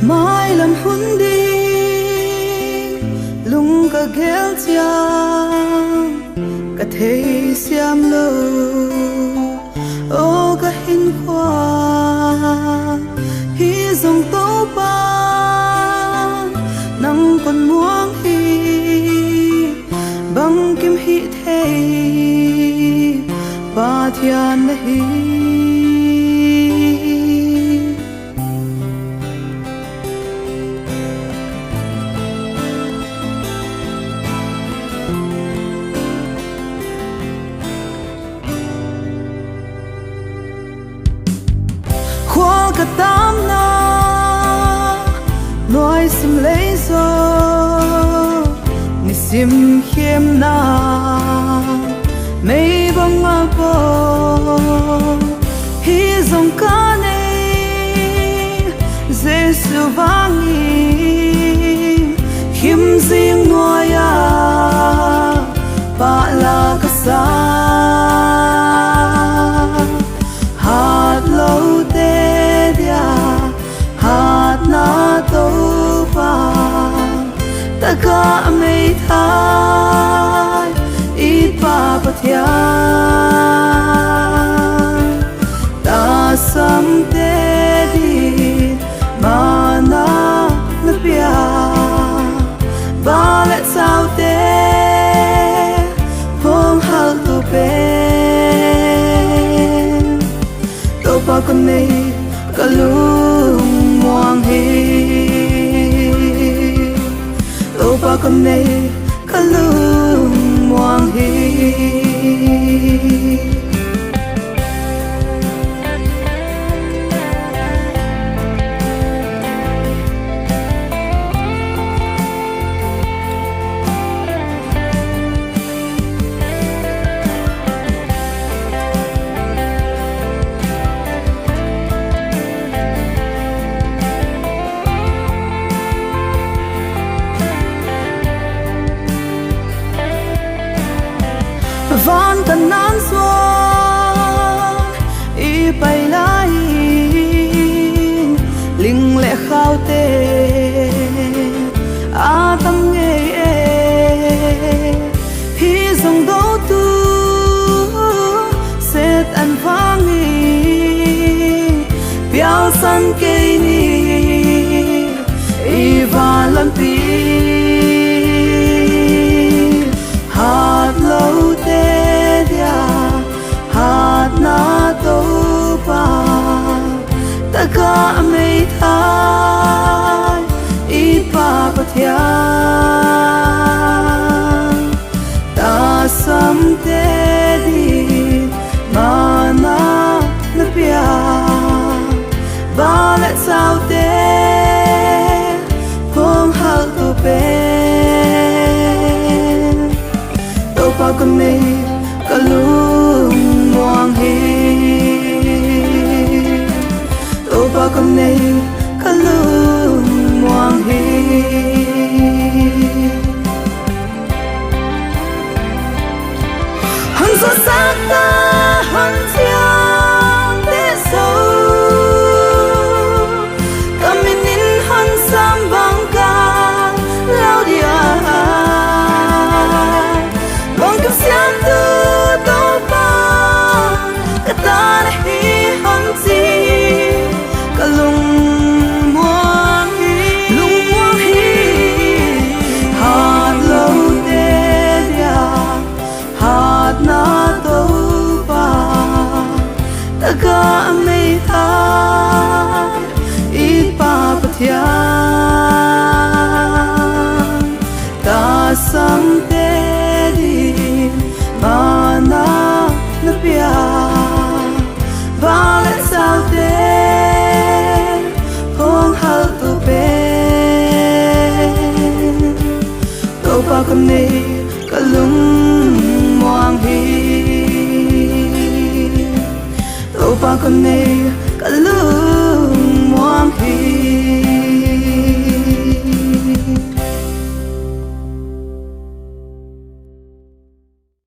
mai lam hun đi lung ka gel chiang ka thei siam lo o ka hin khoa hi dòng tàu ba nang con muang hi băng kim hi thei ba thian na hi khoa cả tam na nói sim lấy gió ni sim khiêm na mấy bông ngã bò hi dòng cá này Giêsu vang im khiêm riêng ngôi à ba la cả sa hạt lâu tê dia hạt na tô pa ta ca mây thái ít pa pathia ta sam tê đi mà na na pia ba lệ sao tê phong hal tu bên tô pa con này cả lung muang hi tô pa con này cả lung muang hi van kan nan xuân y bay lai linh lệ khao tê a tâm nghe hi dòng đấu tu set an vang piao san cây ni y va lam pi hạt lâu tê dia hạt na tô pa ta ca mây thái ít pa pathia ta sam tê đi mà na na pia ba lệ sao tê phong hal tu bên tô pa con này cả lung muang hi tô pa con này cả lung muang hi hắn gió sát ta hắn chiang tê sâu cầm mình nín hắn sam băng ca lao dia băng kim xiang tu tô pa cả ta hi hắn chi cả lung muang hi hạt lâu tê dia hạt na tô pa ta ca mây thái ít pa pathia ta sam tê đi mà na na pia ba lệ sao tê phong hal tu bên tô pa con này cả lung muang hi tô pa con này